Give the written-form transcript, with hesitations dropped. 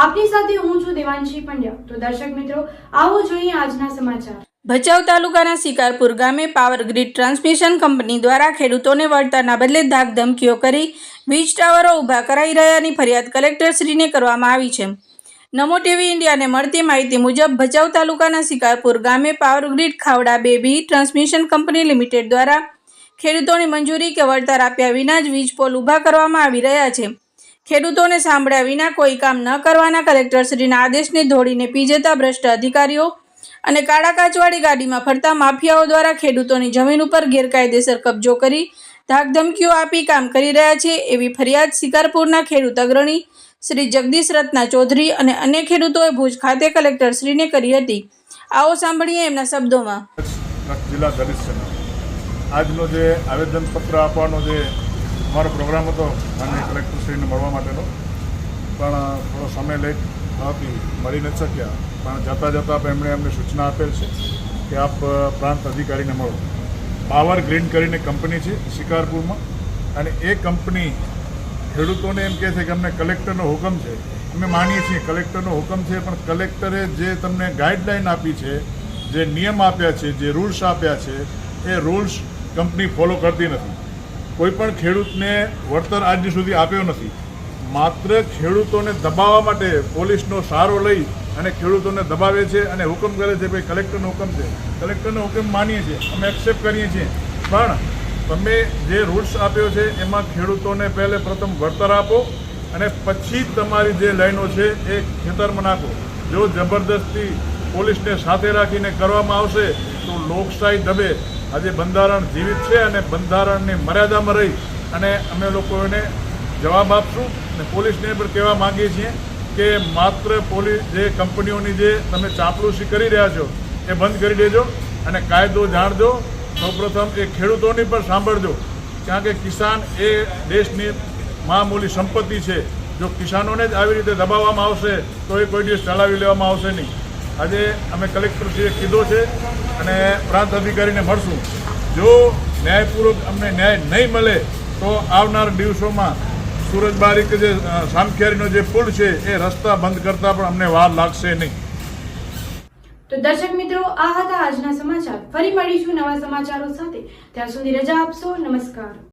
આપની સાથે હું છું દેવાંશી પંડ્યા। તો દર્શક મિત્રો, આવો જોઈએ આજના સમાચાર। ભચાઉ તાલુકાના શિકારપુર ગામે પાવર ગ્રીડ ટ્રાન્સમિશન કંપની દ્વારા ખેડૂતોને વળતરના બદલે ધાક ધમકીઓ કરી વીજ ટાવરો ઊભા કરાઈ રહ્યાની ફરિયાદ કલેક્ટરશ્રીને કરવામાં આવી છે। નમો ટીવી ઇન્ડિયાને મળતી માહિતી મુજબ ભચાઉ તાલુકાના શિકારપુર ગામે power grid Khavda baby transmission company limited દ્વારા ખેડૂતોની મંજૂરી કે વળતર આપ્યા વિના જ વીજ પોલ ઊભા કરવામાં આવી રહ્યા છે। ખેડૂતોને સાંભળ્યા વિના કોઈ કામ ન કરવાના કલેક્ટરશ્રીના આદેશને ધોળીને પી જતા ભ્રષ્ટ અધિકારીઓ અને કાળા કાચવાળી ગાડીમાં ફરતા માફિયાઓ દ્વારા ખેડૂતોની જમીન ઉપર ગેરકાયદેસર કબજો કરી ધાકધમકીઓ આપી કામ કરી રહ્યા છે એવી ફરિયાદ શિકારપુરના ખેડૂત અગ્રણી શ્રી જગદીશ રત્ના ચૌધરી અને અન્ય ખેડૂતોએ ભુજ ખાતે કલેક્ટરશ્રીને કરી હતી। આવો સાંભળીએ એમના શબ્દોમાં। જિલ્લા દલિત આજનો જે આવેદનપત્ર આપવાનો જે અમારો પ્રોગ્રામ હતો માનનીય કલેક્ટરશ્રીને મળવા માટેનો, પણ થોડો સમય લેટ હતી, મળી નથી શક્યા, પણ જતાં જતાં એમણે અમને સૂચના આપેલ છે કે આપ પ્રાંત અધિકારીને મળો। પાવર ગ્રીડ કરીને કંપની છે શિકારપુરમાં, અને એ કંપની ખેડૂતોને એમ કહે છે કે અમને કલેક્ટરનો હુકમ છે। અમે માનીએ છીએ કલેક્ટરનો હુકમ છે, પણ કલેક્ટરે જે તમને ગાઈડલાઈન આપી છે, જે નિયમ આપ્યા છે, જે રૂલ્સ આપ્યા છે, એ રૂલ્સ કંપની ફોલો કરતી નથી। કોઈ પણ ખેડૂતને વળતર આજ સુધી આપ્યો નથી। માત્ર ખેડૂતોને દબાવવા માટે પોલીસનો સહારો લઈ અને ખેડૂતોને દબાવે છે અને હુકમ કરે છે ભાઈ કલેક્ટરનો હુકમ છે, કલેક્ટરનો હુકમ માનીએ છીએ, અમે એક્સેપ્ટ કરીએ છીએ, પણ તમે જે રૂલ્સ આપ્યો છે એમાં ખેડૂતોને પહેલે પ્રથમ વળતર આપો અને પછી તમારી જે લાઈનો છે એ ખેતરમાં નાખો। જો જબરદસ્તી પોલીસને સાથે રાખીને કરવામાં આવશે તો લોકશાહી દબે। આજે બંધારણ જીવિત છે અને બંધારણની મર્યાદામાં રહી અને અમે લોકો એને જવાબ આપશું। અને પોલીસને પણ કહેવા માંગીએ છીએ કે માત્ર પોલીસ જે કંપનીઓની જે તમે ચાંપલુસી કરી રહ્યા છો એ બંધ કરી દેજો અને કાયદો જાણજો। સૌપ્રથમ એ ખેડૂતોની પણ સાંભળજો, કારણ કે કિસાન એ દેશની મામૂલી સંપત્તિ છે। જો કિસાનોને જ આવી રીતે દબાવવામાં આવશે તો એ કોઈ દિવસ ચલાવી લેવામાં આવશે નહીં। આજે અમે કલેક્ટરશ્રીએ કીધો છે અને પ્રાંત અધિકારીને મળશું। જો ન્યાયપૂર્વક અમને ન્યાય નહીં મળે તો આવનાર દિવસોમાં સુરજબારી કે જે સામખિયારીનો જે પુલ છે એ રસ્તા બંધ કરતા પણ અમને વાર લાગશે નહીં। તો દર્શક મિત્રો, આ હતા આજના સમાચાર। ફરી મળીશું નવા સમાચારો સાથે। ત્યાં સુધી રજા આપશો। નમસ્કાર।